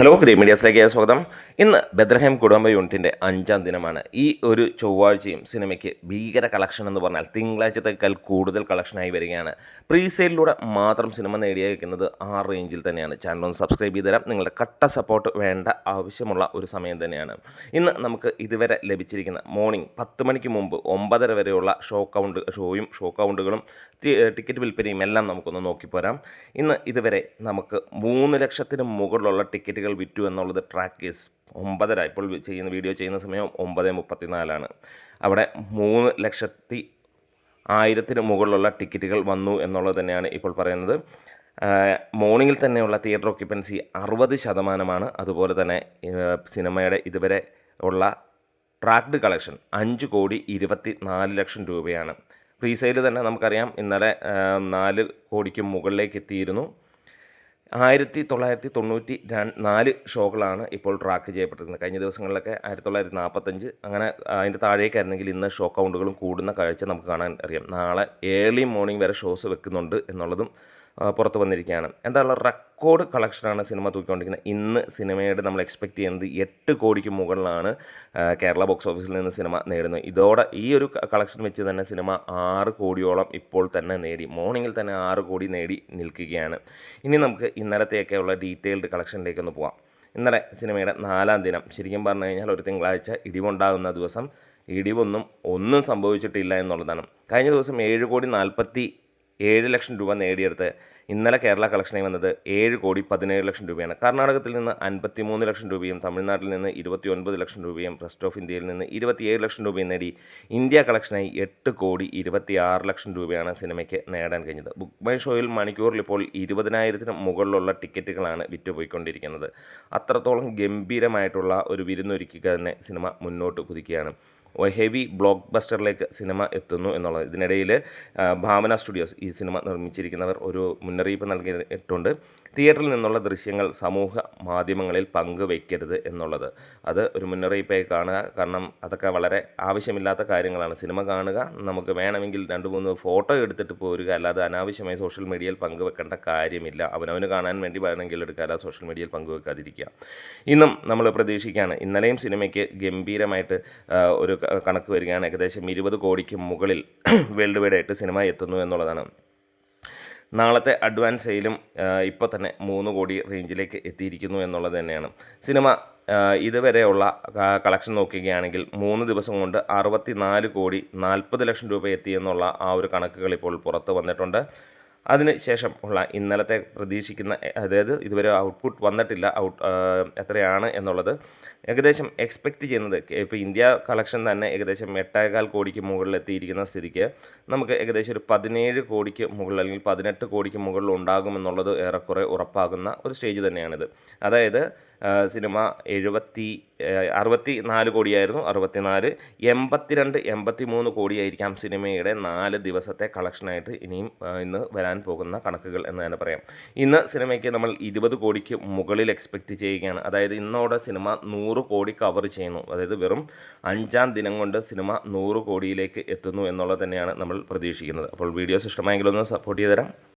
Hello green മീഡിയാസിലേക്ക് സ്വാഗതം. ഇന്ന് ബെത്ലഹേം കുടുംബ യൂണിറ്റിൻ്റെ 5-ാം ദിനമാണ്. ഈ ഒരു ചൊവ്വാഴ്ചയും സിനിമയ്ക്ക് ഭീകര കളക്ഷൻ എന്ന് പറഞ്ഞാൽ തിങ്കളാഴ്ചത്തേക്കാൾ കൂടുതൽ കളക്ഷനായി വരികയാണ്. പ്രീസെയിലിലൂടെ മാത്രം സിനിമ നേടിയിരിക്കുന്നത് ആ റേഞ്ചിൽ തന്നെയാണ്. ചാനൽ ഒന്ന് സബ്സ്ക്രൈബ് ചെയ്ത് തരാം. നിങ്ങളുടെ കട്ട സപ്പോർട്ട് വേണ്ട ആവശ്യമുള്ള ഒരു സമയം തന്നെയാണ്. ഇന്ന് നമുക്ക് ഇതുവരെ ലഭിച്ചിരിക്കുന്ന മോർണിംഗ് 10 മണിക്ക് മുമ്പ് 9:30 വരെയുള്ള ഷോ കൗണ്ടുകളും ടിക്കറ്റ് വിൽപ്പനയും എല്ലാം നമുക്കൊന്ന് നോക്കിപ്പോരാം. ഇന്ന് ഇതുവരെ നമുക്ക് 3 ലക്ഷത്തിന് മുകളിലുള്ള ടിക്കറ്റുകൾ വിറ്റു എന്നുള്ളത് ട്രാക്ക് കേസ് 9:30. ഇപ്പോൾ വീഡിയോ ചെയ്യുന്ന സമയം 9:34. അവിടെ 3,01,000 മുകളിലുള്ള ടിക്കറ്റുകൾ വന്നു എന്നുള്ളത് തന്നെയാണ് ഇപ്പോൾ പറയുന്നത്. മോർണിംഗിൽ തന്നെയുള്ള തിയേറ്റർ ഓക്യുപ്പൻസി 60%. അതുപോലെ തന്നെ സിനിമയുടെ ഇതുവരെ ഉള്ള ട്രാക്ഡ് കളക്ഷൻ 5,24,00,000 രൂപയാണ്. പ്രീസെയിൽ തന്നെ നമുക്കറിയാം ഇന്നലെ 4 കോടിക്ക് മുകളിലേക്ക് എത്തിയിരുന്നു. 1994 ഷോകളാണ് ഇപ്പോൾ ട്രാക്ക് ചെയ്യപ്പെട്ടിരുന്നത്. കഴിഞ്ഞ ദിവസങ്ങളിലൊക്കെ 1945 അങ്ങനെ അതിൻ്റെ താഴേക്കായിരുന്നെങ്കിൽ ഇന്ന് ഷോ കൗണ്ടുകളും കൂടുന്ന കാഴ്ച നമുക്ക് കാണാൻ അറിയാം. നാളെ ഏർലി മോർണിംഗ് വരെ ഷോസ് വെക്കുന്നുണ്ട് എന്നുള്ളതും പുറത്ത് വന്നിരിക്കുകയാണ്. എന്തായാലും റെക്കോർഡ് കളക്ഷനാണ് സിനിമ തൂക്കിക്കൊണ്ടിരിക്കുന്നത്. ഇന്ന് സിനിമയുടെ നമ്മൾ എക്സ്പെക്റ്റ് ചെയ്യുന്നത് 8 കോടിക്ക് മുകളിലാണ് കേരള ബോക്സ് ഓഫീസിൽ നിന്ന് സിനിമ നേടുന്നത്. ഇതോടെ ഈ ഒരു കളക്ഷൻ വെച്ച് തന്നെ സിനിമ 6 കോടിയോളം ഇപ്പോൾ തന്നെ നേടി. മോർണിംഗിൽ തന്നെ 6 കോടി നേടി നിൽക്കുകയാണ്. ഇനി നമുക്ക് ഇന്നലത്തെയൊക്കെയുള്ള ഡീറ്റെയിൽഡ് കളക്ഷനിലേക്കൊന്ന് പോവാം. ഇന്നലെ സിനിമയുടെ 4-ാം ദിനം, ശരിക്കും പറഞ്ഞു കഴിഞ്ഞാൽ ഒരു തിങ്കളാഴ്ച ഇടിവുണ്ടാകുന്ന ദിവസം. ഒന്നും സംഭവിച്ചിട്ടില്ല എന്നുള്ളതാണ്. കഴിഞ്ഞ ദിവസം 7,47,00,000 രൂപ നേടിയെടുത്ത് ഇന്നലെ കേരള കളക്ഷനായി വന്നത് 7,17,00,000 രൂപയാണ്. കർണാടകത്തിൽ നിന്ന് 53,00,000 രൂപയും തമിഴ്നാട്ടിൽ നിന്ന് 29,00,000 രൂപയും റെസ്റ്റ് ഓഫ് ഇന്ത്യയിൽ നിന്ന് 27,00,000 രൂപയും നേടി ഇന്ത്യ കളക്ഷനായി 8,26,00,000 രൂപയാണ് സിനിമയ്ക്ക് നേടാൻ കഴിഞ്ഞത്. ബുക്ക് മൈ ഷോയിൽ മണിക്കൂറിൽ ഇപ്പോൾ 20,000-ന് മുകളിലുള്ള ടിക്കറ്റുകളാണ് വിറ്റുപോയിക്കൊണ്ടിരിക്കുന്നത്. അത്രത്തോളം ഗംഭീരമായിട്ടുള്ള ഒരു വിരുന്നൊരുക്കുക തന്നെ സിനിമ മുന്നോട്ട് കുതിക്കുകയാണ്. ഹെവി ബ്ലോക്ക് ബസ്റ്ററിലേക്ക് സിനിമ എത്തുന്നു എന്നുള്ളത്. ഇതിനിടയിൽ ഭാവന സ്റ്റുഡിയോസ് ഈ സിനിമ നിർമ്മിച്ചിരിക്കുന്നവർ ഒരു മുന്നറിയിപ്പ് നൽകിയിട്ടുണ്ട്. തിയേറ്ററിൽ നിന്നുള്ള ദൃശ്യങ്ങൾ സമൂഹ മാധ്യമങ്ങളിൽ പങ്കുവയ്ക്കരുത് എന്നുള്ളത്. അത് ഒരു മുന്നറിയിപ്പായി കാണുക. കാരണം അതൊക്കെ വളരെ ആവശ്യമില്ലാത്ത കാര്യങ്ങളാണ്. സിനിമ കാണുക, നമുക്ക് വേണമെങ്കിൽ 2-3 ഫോട്ടോ എടുത്തിട്ട് പോരുക, അല്ലാതെ അനാവശ്യമായി സോഷ്യൽ മീഡിയയിൽ പങ്കുവെക്കേണ്ട കാര്യമില്ല. അവനവന് കാണാൻ വേണ്ടി വേണമെങ്കിൽ എടുക്കുക, അല്ലാതെ സോഷ്യൽ മീഡിയയിൽ പങ്കുവെക്കാതിരിക്കുക. ഇന്നും നമ്മൾ പ്രതീക്ഷിക്കുകയാണ്. ഇന്നലെയും സിനിമയ്ക്ക് ഗംഭീരമായിട്ട് ഒരു കണക്ക് വരികയാണ്. ഏകദേശം 20 കോടിക്ക് മുകളിൽ വേൾഡ് വൈഡ് ആയിട്ട് സിനിമ എത്തുന്നു എന്നുള്ളതാണ്. നാളത്തെ അഡ്വാൻസ് സെയിലും ഇപ്പോൾ തന്നെ 3 കോടി റേഞ്ചിലേക്ക് എത്തിയിരിക്കുന്നു എന്നുള്ളത് തന്നെയാണ്. സിനിമ ഇതുവരെയുള്ള കളക്ഷൻ നോക്കുകയാണെങ്കിൽ 3 ദിവസം കൊണ്ട് 64,40,00,000 രൂപ എത്തിയെന്നുള്ള ആ ഒരു കണക്കുകൾ ഇപ്പോൾ പുറത്ത് വന്നിട്ടുണ്ട്. അതിന് ശേഷം ഉള്ള ഇന്നലത്തെ പ്രതീക്ഷിക്കുന്ന, അതായത് ഇതുവരെ ഔട്ട്പുട്ട് വന്നിട്ടില്ല, എത്രയാണ് എന്നുള്ളത് ഏകദേശം എക്സ്പെക്റ്റ് ചെയ്യുന്നത്. ഇപ്പോൾ ഇന്ത്യ കളക്ഷൻ തന്നെ ഏകദേശം 8,15 കോടിക്ക് മുകളിൽ എത്തിയിരിക്കുന്ന സ്ഥിതിക്ക് നമുക്ക് ഏകദേശം ഒരു 17 കോടിക്ക് മുകളിൽ അല്ലെങ്കിൽ 18 കോടിക്ക് മുകളിൽ ഉണ്ടാകുമെന്നുള്ളത് ഏറെക്കുറെ ഉറപ്പാകുന്ന ഒരു സ്റ്റേജ് തന്നെയാണിത്. അതായത് സിനിമ 64 കോടിയായിരുന്നു, 64, 82, 83 കോടിയായിരിക്കാം സിനിമയുടെ 4 ദിവസത്തെ കളക്ഷനായിട്ട് ഇന്ന് വരാൻ പോകുന്ന കണക്കുകൾ എന്ന് തന്നെ പറയാം. ഇന്ന് സിനിമയ്ക്ക് നമ്മൾ 20 കോടിക്ക് മുകളിൽ എക്സ്പെക്റ്റ് ചെയ്യുകയാണ്. അതായത് ഇന്നോടെ സിനിമ 100 കോടി കവർ ചെയ്യുന്നു. അതായത് വെറും 5-ാം ദിനം കൊണ്ട് സിനിമ 100 കോടിയിലേക്ക് എത്തുന്നു എന്നുള്ളത് തന്നെയാണ് നമ്മൾ പ്രതീക്ഷിക്കുന്നത്. അപ്പോൾ വീഡിയോസ് ഇഷ്ടമായെങ്കിൽ ഒന്ന് സപ്പോർട്ട് ചെയ്ത് തരാം.